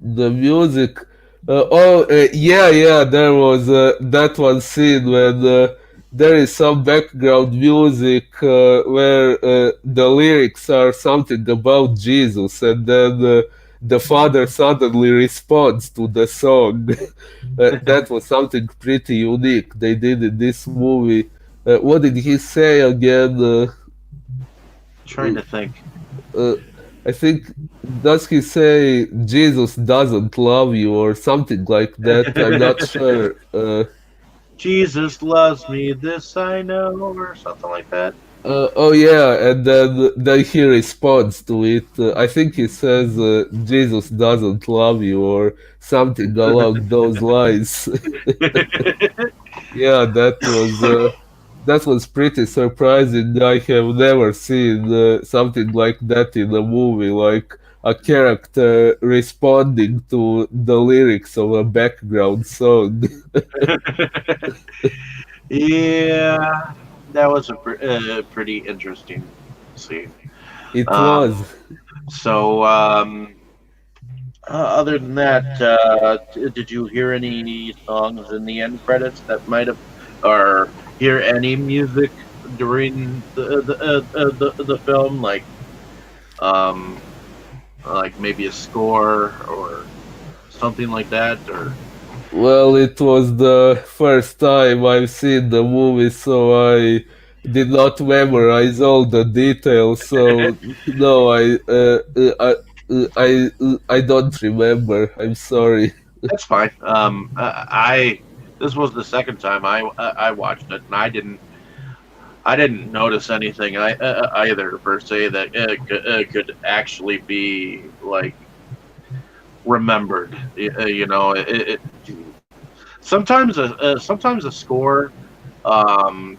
music. Yeah, yeah, there was that one scene when there is some background music where the lyrics are something about Jesus, and then the father suddenly responds to the song. That was something pretty unique they did in this movie. What did he say again? Trying to think. uh, I think does he say Jesus doesn't love you or something like that? I'm not sure. Jesus loves me, this I know, or something like that. Oh yeah, and then he responds to it. I think he says, "Jesus doesn't love you" or something along those lines. Yeah, that was pretty surprising. I have never seen something like that in a movie, like a character responding to the lyrics of a background song. Yeah, that was a pretty interesting scene. It Um, was. so, other than that, did you hear any songs in the end credits that might have, or hear any music during the film, um, like maybe a score or something like that, or Well, it was the first time I've seen the movie, so I did not memorize all the details. So no, I don't remember. I'm sorry. that's fine. I this was the second time I watched it, and I didn't notice anything either per se that could actually be like remembered. Sometimes a score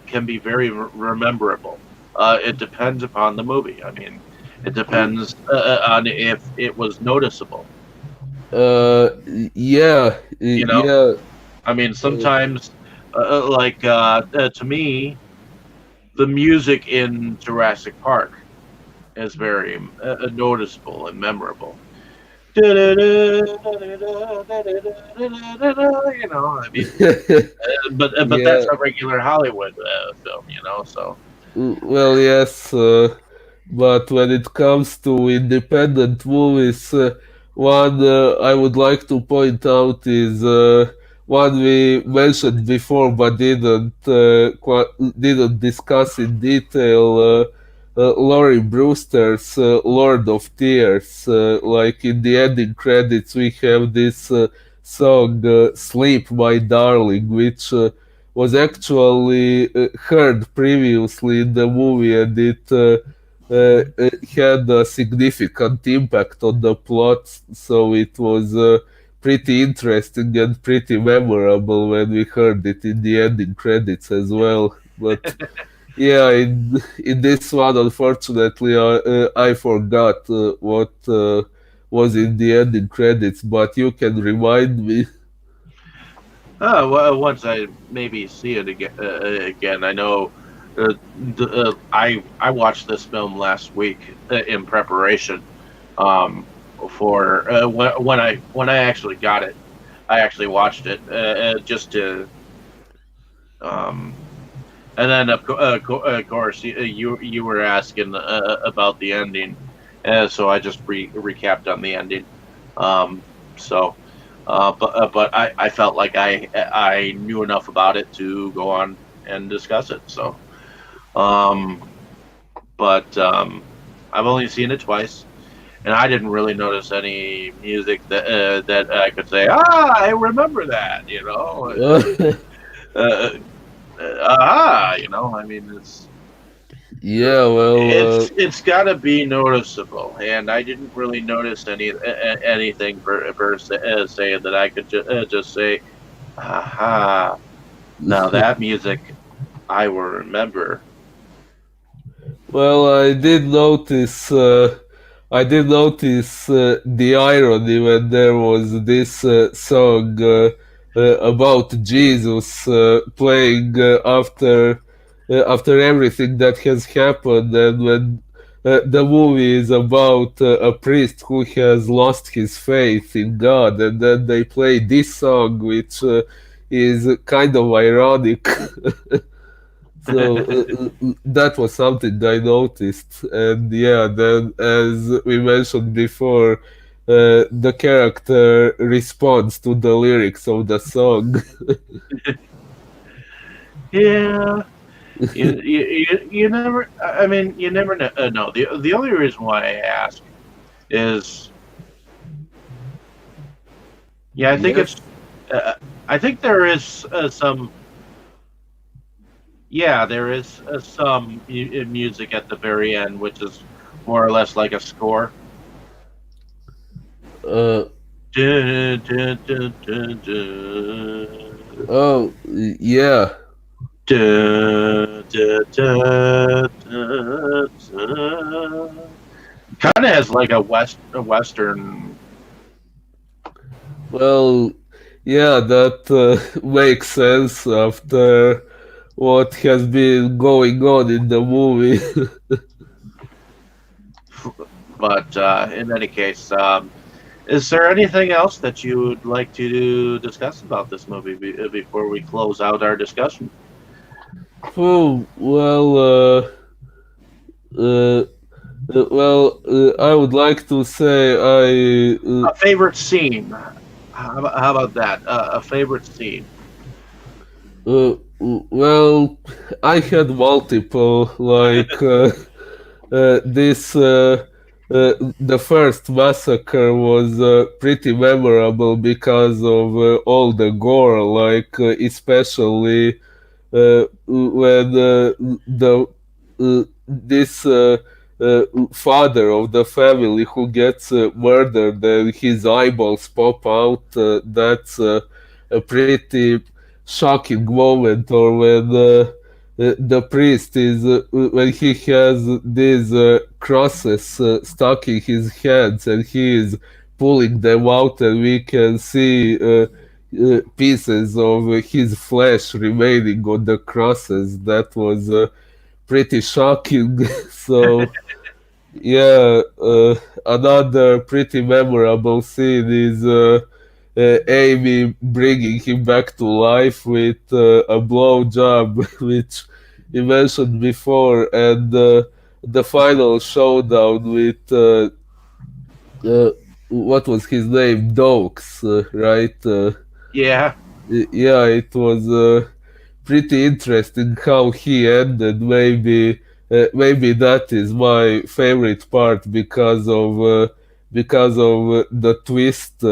can be very rememberable. It depends upon the movie. I mean, it depends on if it was noticeable. Yeah, You know, yeah. I mean, Uh, sometimes, to me, the music in Jurassic Park is very noticeable and memorable. I mean, but that's yeah. a regular Hollywood film, So Well, yes, but when it comes to independent movies, one I would like to point out is one we mentioned before but didn't discuss in detail. Laurie Brewster's Lord of Tears. Like in the ending credits, we have this song "Sleep, My Darling," which was actually heard previously in the movie, and it had a significant impact on the plot. So it was pretty interesting and pretty memorable when we heard it in the ending credits as well. But yeah, in this one, unfortunately, I forgot what was in the ending credits. But you can remind me. well, once I maybe see it again, I know. I watched this film last week in preparation um, for when I actually got it. I actually watched it just to um, and then of course you were asking about the ending, so I just recapped on the ending. Um, so, but I felt like I knew enough about it to go on and discuss it. So, um, but I've only seen it twice, and I didn't really notice any music that I could say, I remember that. Uh, I mean, Yeah, well, it's got to be noticeable, and I didn't really notice anything per se, say that I could just say, "Aha!" Now that music I will remember. well, I did notice the irony when there was this song about Jesus playing after everything that has happened, and when the movie is about a priest who has lost his faith in God, and then they play this song, which is kind of ironic. So that was something I noticed, and yeah, then as we mentioned before, the character responds to the lyrics of the song. Yeah, you never. I mean, you never know. The only reason why I ask is, yeah, Yes. I think there is some Yeah, there is some music at the very end, which is more or less like a score. Uh, Dun, dun, dun, dun, dun. oh, yeah. Dun, dun, dun, dun, dun. Kind of has like a western. Well, yeah, that makes sense after what has been going on in the movie. But in any case, is there anything else that you would like to discuss about this movie before we close out our discussion? Oh, well, uh, I would like to say A favorite scene? How about that? A favorite scene? well, I had multiple, like, this the first massacre was pretty memorable because of all the gore, like especially when the this father of the family who gets murdered and his eyeballs pop out. That's a pretty shocking moment. Or when the priest is when he has these crosses stuck in his hands and he is pulling them out, and we can see pieces of his flesh remaining on the crosses. That was pretty shocking. So yeah, another pretty memorable scene is Amy bringing him back to life with a blow job, which you mentioned before, and the final showdown with uh, what was his name, Dokes, right? Yeah. Yeah, it was pretty interesting how he ended. Maybe that is my favorite part because of the twist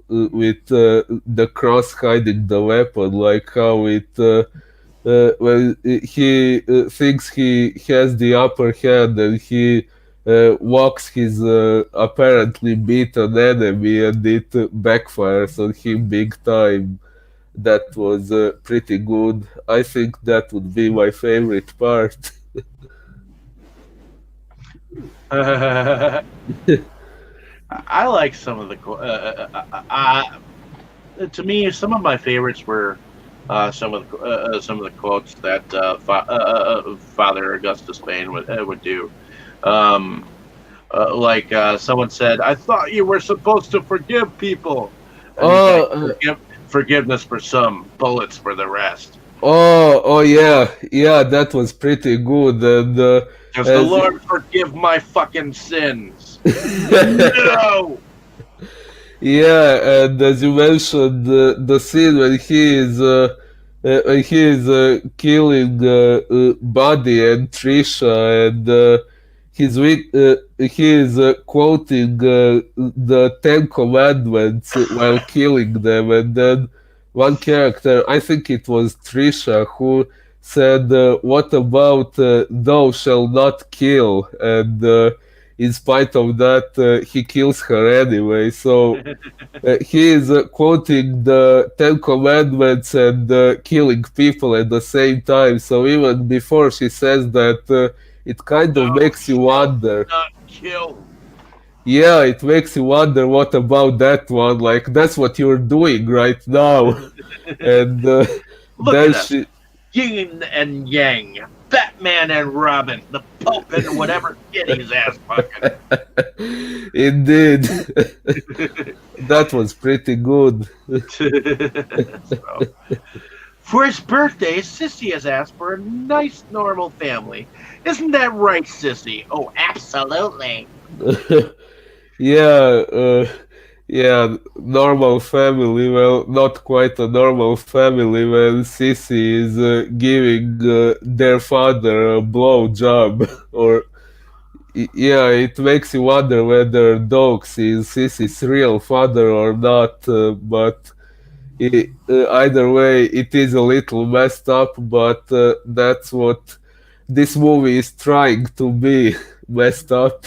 with the cross hiding the weapon, like how it well, he thinks he has the upper hand, and he walks his apparently beaten enemy, and it backfires on him big time. That was pretty good. I think that would be my favorite part. I like some of the. To me, some of my favorites were some of the quotes that Father Augustus Payne would do. Um, like someone said, "I thought you were supposed to forgive people," and he's like, Oh, Forgiveness for some, bullets for the rest." oh, yeah, yeah. That was pretty good, and Does the as Lord forgive my fucking sins? No. yeah, and as you mentioned, the scene when he is killing Buddy and Trisha, and he is quoting the Ten Commandments while killing them, and then one character, I think it was Trisha, who said, "What about thou shall not kill?" And in spite of that, he kills her anyway. So he is quoting the Ten Commandments and killing people at the same time. So even before she says that, it kind of Thou makes you shalt wonder. not kill. Yeah, it makes you wonder what about that one? Like, that's what you're doing right now. And Look then at us, she, yin and yang, Batman and Robin, the Pope and whatever kid he's ass fucking. indeed, that was pretty good. So, for his birthday, Sissy has asked for a nice, normal family. Isn't that right, Sissy? Oh, absolutely. Yeah, yeah, normal family. Well, not quite a normal family when Sissy is giving their father a blow job. Or yeah, it makes you wonder whether Dogs is Sissy's real father or not. But Either way, it is a little messed up, but that's what this movie is trying to be messed up.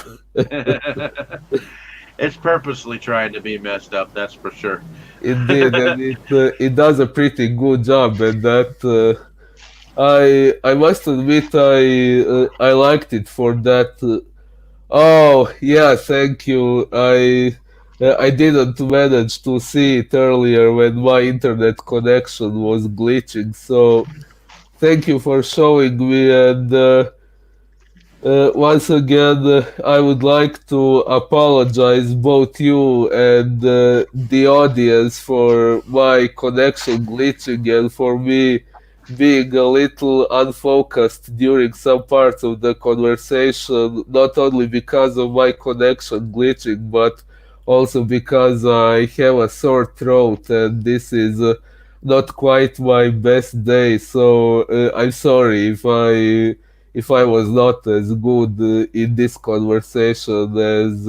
It's purposely trying to be messed up, that's for sure. Indeed, and it does a pretty good job at that. I must admit I liked it for that. Oh yeah, thank you. I didn't manage to see it earlier when my internet connection was glitching. So thank you for showing me, and once again, I would like to apologize both you and the audience for my connection glitching and for me being a little unfocused during some parts of the conversation, not only because of my connection glitching, but also because I have a sore throat and this is not quite my best day. So I'm sorry if I was not as good in this conversation as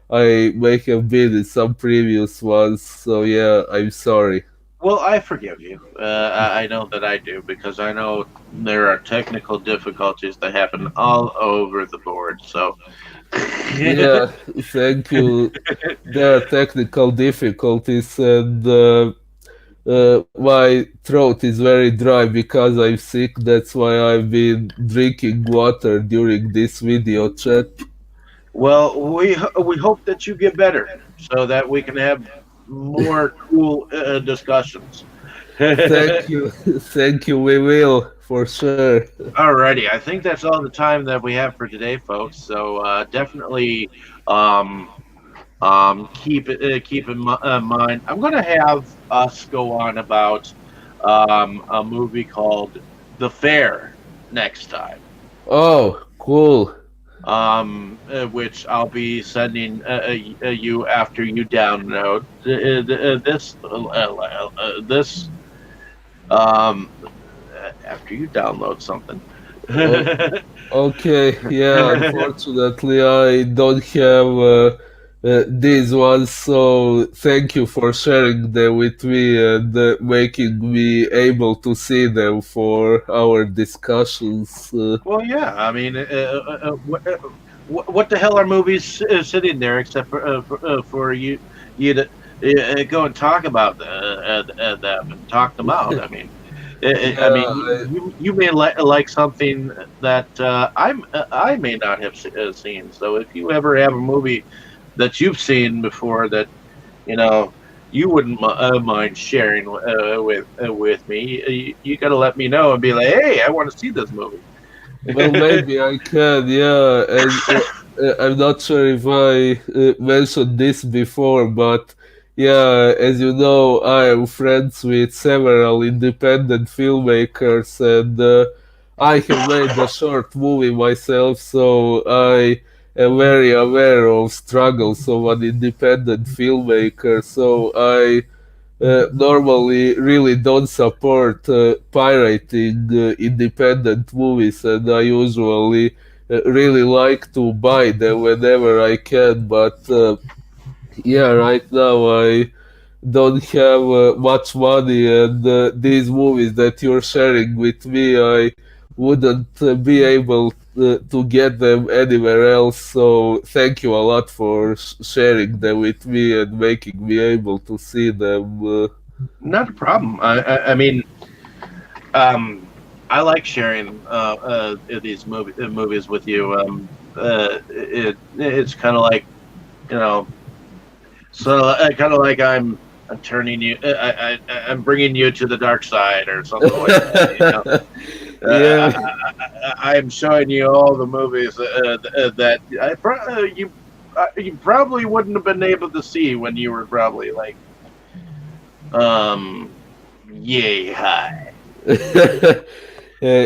I may have been in some previous ones. So yeah, I'm sorry. Well, I forgive you. I know that I do because I know there are technical difficulties that happen all over the board. So, Yeah, thank you. There are technical difficulties, and my throat is very dry because I'm sick. That's why I've been drinking water during this video chat. well, we hope that you get better so that we can have more cool discussions. Thank you, thank you. We will for sure. Alrighty, I think that's all the time that we have for today, folks. So definitely um, keep in mind. I'm going to have us go on about a movie called The Fair next time, Oh, cool. which I'll be sending you after you download this um, after you download something. O- Okay, yeah, unfortunately, I don't have these ones, so thank you for sharing them with me and making me able to see them for our discussions. Well, yeah. I mean, what the hell are movies sitting there except for you to go and talk about them and talk them out? I mean, I Yeah, mean, you may like something that I may not have seen. So if you ever have a movie that you've seen before that you know you wouldn't mind sharing with me, you got to let me know and be like, hey, I want to see this movie. well, maybe I can, yeah, and I'm not sure if I mentioned this before, but yeah, as you know, I am friends with several independent filmmakers, and I have made a short movie myself, so I am very aware of struggles of an independent filmmaker. So I normally really don't support pirating independent movies, and I usually really like to buy them whenever I can. But yeah, right now I don't have much money, and these movies that you're sharing with me, I wouldn't be able to get them anywhere else. So thank you a lot for sharing them with me and making me able to see them. Not a problem. I mean, um, I like sharing these movies with you. It's kind of like you know, so kind of like I'm turning you, I'm bringing you to the dark side or something like that. You know, Yeah, I'm showing you all the movies that you probably wouldn't have been able to see when you were probably like um yay high.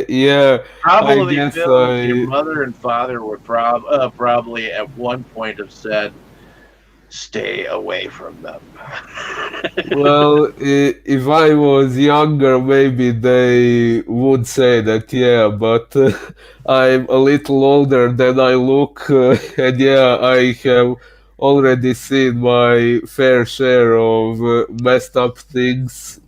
yeah. I Probably guess films your I mother and father would probably at one point have said, "Stay away from them." well, if I was younger, maybe they would say that, yeah, but I'm a little older than I look, and yeah, I have already seen my fair share of messed up things,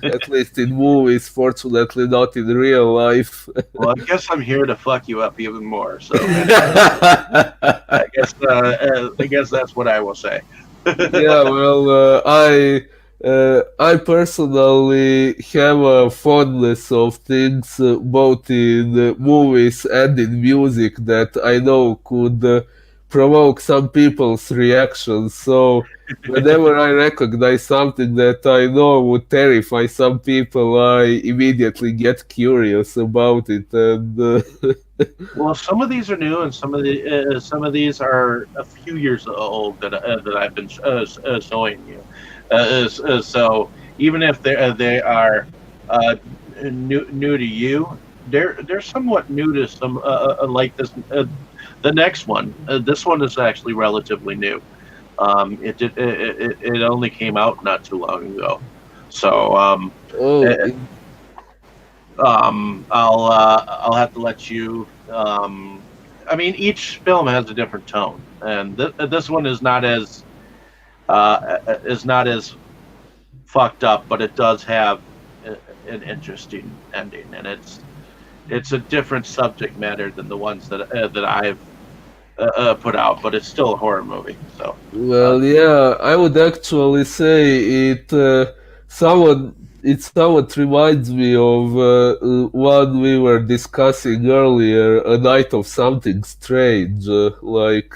at least in movies, fortunately not in real life. Well, I guess I'm here to fuck you up even more. So, I guess that's what I will say. Yeah, well, I personally have a fondness of things both in movies and in music that I know could provoke some people's reactions. So whenever I recognize something that I know would terrify some people, I immediately get curious about it. And Well, some of these are new, and some of these are a few years old that I've been showing you. So even if they are uh, new to you, they're somewhat new to some like this. The next one, this one is actually relatively new. It only came out not too long ago. So oh, uh, I'll have to let you. I mean, each film has a different tone, and this one is not as fucked up, but it does have an interesting ending, and it's a different subject matter than the ones that I've put out, but it's still a horror movie. So, uh, well, yeah, I would actually say somewhat somewhat reminds me of one we were discussing earlier, A Night of Something Strange, like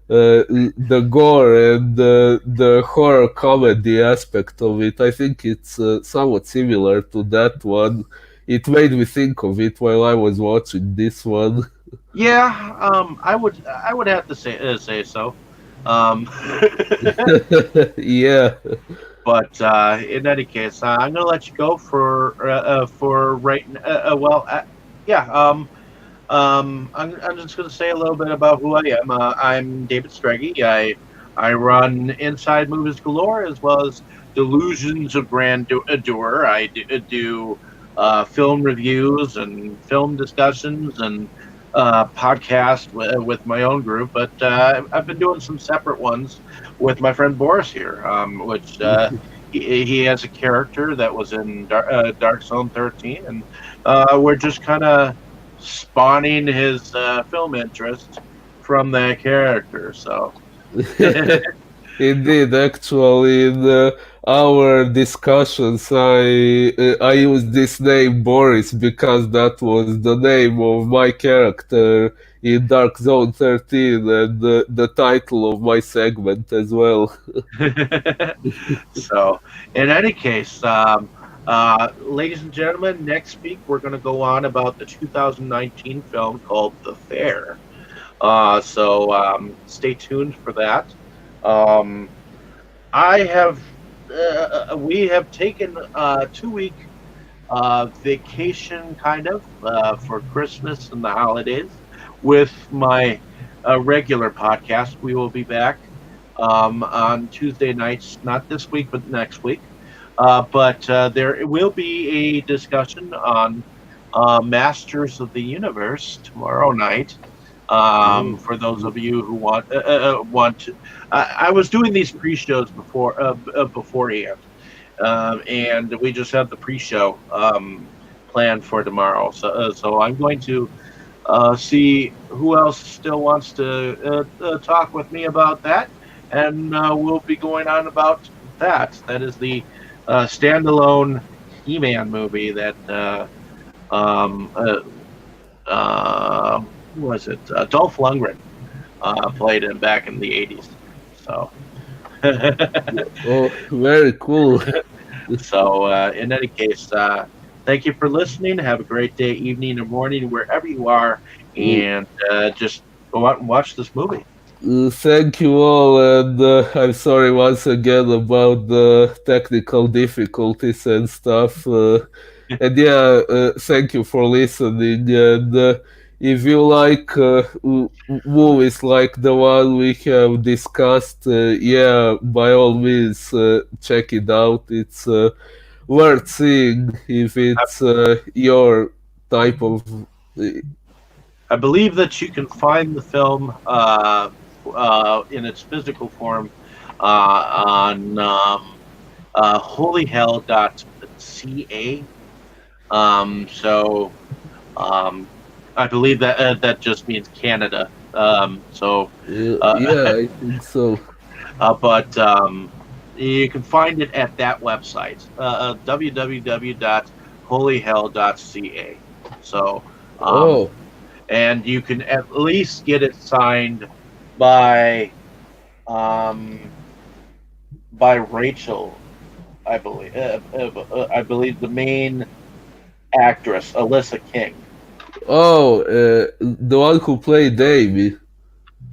the gore and the horror comedy aspect of it. I think it's somewhat similar to that one. It made me think of it while I was watching this one. yeah, I would have to say so. Um, Yeah. But in any case, I'm going to let you go for right. Yeah. I'm just going to say a little bit about who I am. I'm David Strege. I run Inside Movies Galore as well as Delusions of Grandeur. I do film reviews and film discussions and podcast with my own group, but I've been doing some separate ones with my friend Boris here, which he has a character that was in Dark Zone 13, and we're just kind of spawning his film interest from that character. So, Indeed, actually, in our discussions, I used this name Boris because that was the name of my character in Dark Zone 13 and the title of my segment as well. so in any case, ladies and gentlemen, next week we're going to go on about the 2019 film called The Fair. Stay tuned for that. Um, I have we have taken a 2 week vacation kind of for Christmas and the holidays with my regular podcast. We will be back on Tuesday nights, not this week, but next week. But there will be a discussion on Masters of the Universe tomorrow night. Mm. For those of you who want to, I was doing these pre-shows beforehand, and we just have the pre-show planned for tomorrow. So I'm going to see who else still wants to talk with me about that, and we'll be going on about that. That is the standalone He-Man movie that um, who was it? Dolph Lundgren played it back in the '80s. So, Oh, very cool. in any case, thank you for listening. Have a great day, evening, or morning, wherever you are, and just go out and watch this movie. Thank you all, and I'm sorry once again about the technical difficulties and stuff. And yeah, thank you for listening. And if you like movies like the one we have discussed, yeah, by all means, check it out. It's worth seeing if it's your type of. I believe that you can find the film in its physical form on holyhell.ca. So I believe that that just means Canada. Yeah, I think so. But you can find it at that website, www.holyhell.ca. So, Oh, and you can at least get it signed by um, by Rachel, I believe. I believe the main actress, Alyssa King. oh, the one who played Amy.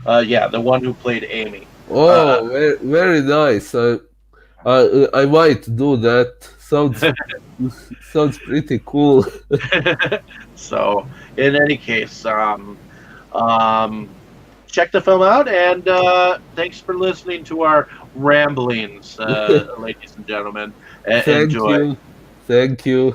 Yeah, the one who played Amy. Uh, Oh, very nice. I might do that. Sounds pretty cool. so, in any case, um, check the film out, and thanks for listening to our ramblings, ladies and gentlemen. Thank Enjoy. you. Thank you.